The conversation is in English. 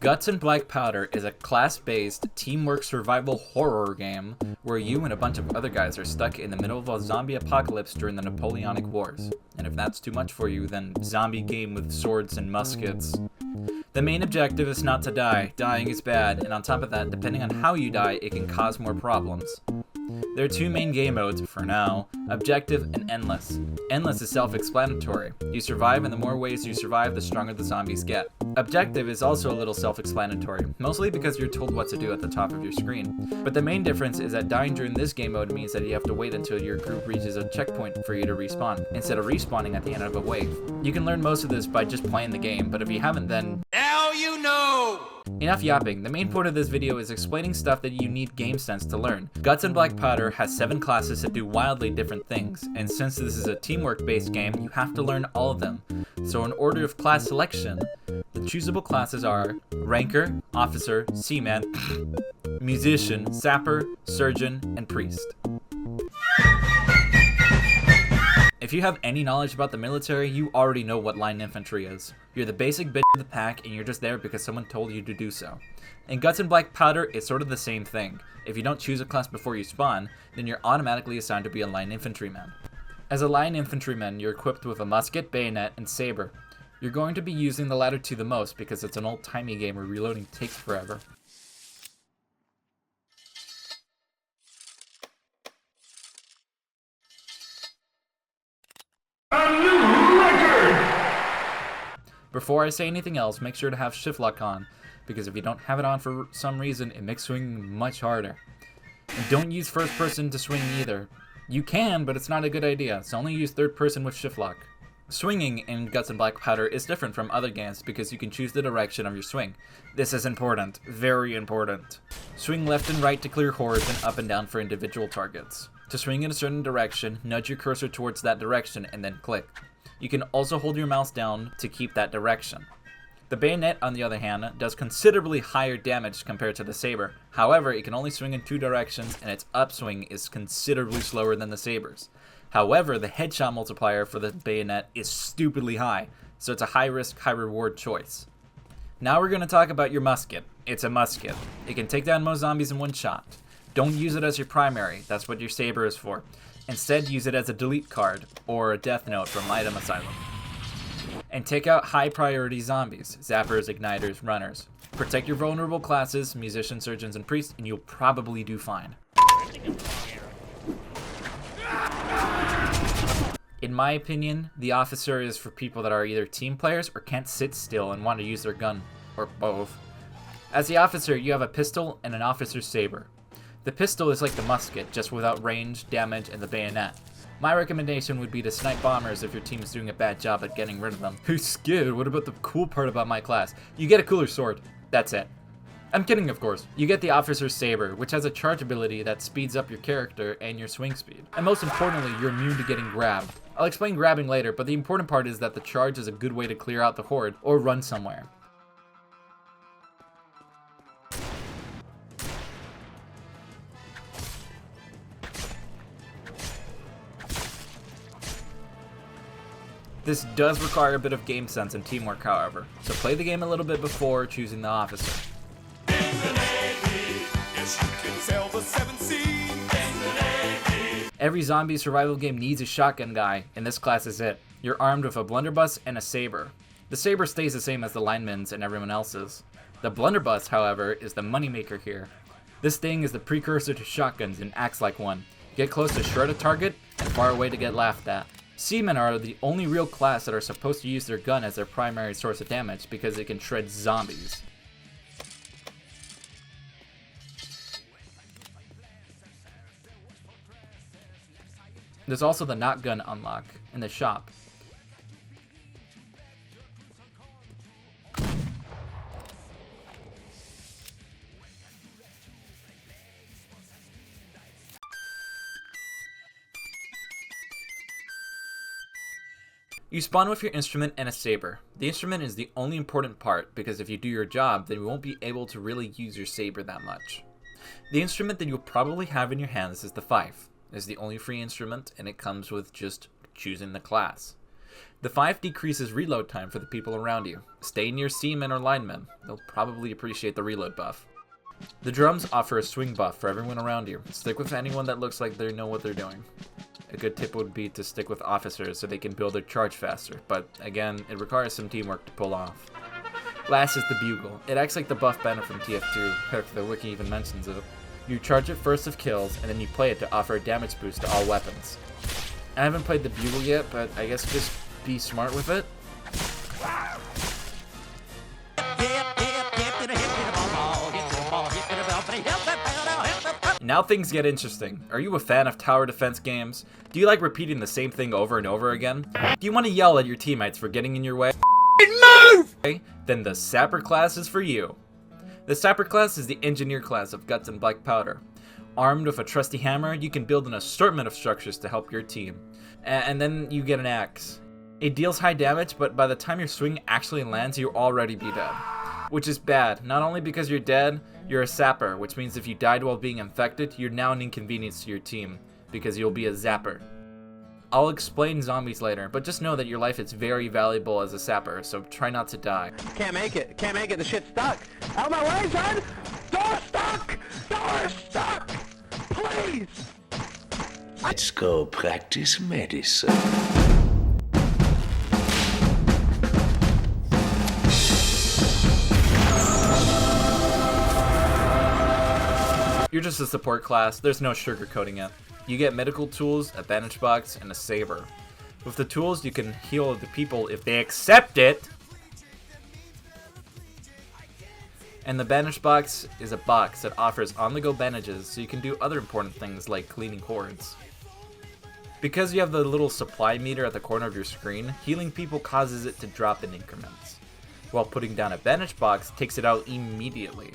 Guts and Blackpowder is a class-based teamwork survival horror game where you and a bunch of other guys are stuck in the middle of a zombie apocalypse during the Napoleonic Wars. And if that's too much for you, then zombie game with swords and muskets. The main objective is not to die. Dying is bad, and on top of that, depending on how you die, it can cause more problems. There are two main game modes, for now, Objective and Endless. Endless is self-explanatory. You survive, and the more ways you survive, the stronger the zombies get. Objective is also a little self-explanatory, mostly because you're told what to do at the top of your screen. But the main difference is that dying during this game mode means that you have to wait until your group reaches a checkpoint for you to respawn, instead of respawning at the end of a wave. You can learn most of this by just playing the game, but if you haven't, then now you know! Enough yapping. The main point of this video is explaining stuff that you need game sense to learn. Guts and Blackpowder has 7 classes that do wildly different things, and since this is a teamwork based game, you have to learn all of them. So in order of class selection, the choosable classes are Ranker, Officer, Seaman, Musician, Sapper, Surgeon, and Priest. If you have any knowledge about the military, you already know what line infantry is. You're the basic bitch of the pack, and you're just there because someone told you to do so. In Guts and Blackpowder, it's sort of the same thing. If you don't choose a class before you spawn, then you're automatically assigned to be a line infantryman. As a line infantryman, you're equipped with a musket, bayonet, and saber. You're going to be using the latter two the most because it's an old-timey game where reloading takes forever. Before I say anything else, make sure to have shift lock on, because if you don't have it on for some reason, it makes swinging much harder. And don't use first person to swing either. You can, but it's not a good idea, so only use third person with shift lock. Swinging in Guts and Blackpowder is different from other games because you can choose the direction of your swing. This is important, very important. Swing left and right to clear hordes and up and down for individual targets. To swing in a certain direction, nudge your cursor towards that direction and then click. You can also hold your mouse down to keep that direction. The bayonet, on the other hand, does considerably higher damage compared to the saber. However, it can only swing in 2 directions, and its upswing is considerably slower than the sabers. However, the headshot multiplier for the bayonet is stupidly high, so it's a high-risk, high-reward choice. Now we're going to talk about your musket. It's a musket. It can take down most zombies in one shot. Don't use it as your primary, that's what your saber is for. Instead, use it as a delete card, or a death note from Item Asylum. And take out high priority zombies, zappers, igniters, runners. Protect your vulnerable classes, musicians, surgeons, and priests, and you'll probably do fine. In my opinion, the officer is for people that are either team players or can't sit still and want to use their gun, or both. As the officer, you have a pistol and an officer's saber. The pistol is like the musket, just without range, damage, and the bayonet. My recommendation would be to snipe bombers if your team is doing a bad job at getting rid of them. Who's scared? What about the cool part about my class? You get a cooler sword. That's it. I'm kidding, of course. You get the officer's saber, which has a charge ability that speeds up your character and your swing speed. And most importantly, you're immune to getting grabbed. I'll explain grabbing later, but the important part is that the charge is a good way to clear out the horde or run somewhere. This does require a bit of game sense and teamwork, however, so play the game a little bit before choosing the officer. Every zombie survival game needs a shotgun guy, and this class is it. You're armed with a blunderbuss and a saber. The saber stays the same as the lineman's and everyone else's. The blunderbuss, however, is the moneymaker here. This thing is the precursor to shotguns and acts like one. Get close to shred a target, and far away to get laughed at. Seamen are the only real class that are supposed to use their gun as their primary source of damage because it can shred zombies. There's also the not gun unlock in the shop. You spawn with your instrument and a saber. The instrument is the only important part because if you do your job, then you won't be able to really use your saber that much. The instrument that you'll probably have in your hands is the fife. It's the only free instrument and it comes with just choosing the class. The 5 decreases reload time for the people around you. Stay near Seaman or linemen. They'll probably appreciate the reload buff. The drums offer a swing buff for everyone around you. Stick with anyone that looks like they know what they're doing. A good tip would be to stick with officers so they can build their charge faster, but again, it requires some teamwork to pull off. Last is the bugle. It acts like the buff banner from TF2, heck, the wiki even mentions it. You charge it first of kills, and then you play it to offer a damage boost to all weapons. I haven't played the bugle yet, but I guess just be smart with it. Now things get interesting. Are you a fan of tower defense games? Do you like repeating the same thing over and over again? Do you want to yell at your teammates for getting in your way? Move! Okay, then the Sapper class is for you. The Sapper class is the engineer class of Guts and Blackpowder. Armed with a trusty hammer, you can build an assortment of structures to help your team. And then you get an axe. It deals high damage, but by the time your swing actually lands, you'll already be dead. Which is bad, not only because you're dead, you're a Sapper, which means if you died while being infected, you're now an inconvenience to your team, because you'll be a Zapper. I'll explain zombies later, but just know that your life is very valuable as a Sapper, so try not to die. Can't make it, the shit's stuck. Out of my way, son! Door stuck! Door stuck! Please! Let's go practice medicine. You're just a support class, there's no sugarcoating it. You get medical tools, a bandage box, and a saber. With the tools, you can heal the people if they accept it. And the bandage box is a box that offers on-the-go bandages so you can do other important things like cleaning hordes. Because you have the little supply meter at the corner of your screen, healing people causes it to drop in increments, while putting down a bandage box takes it out immediately.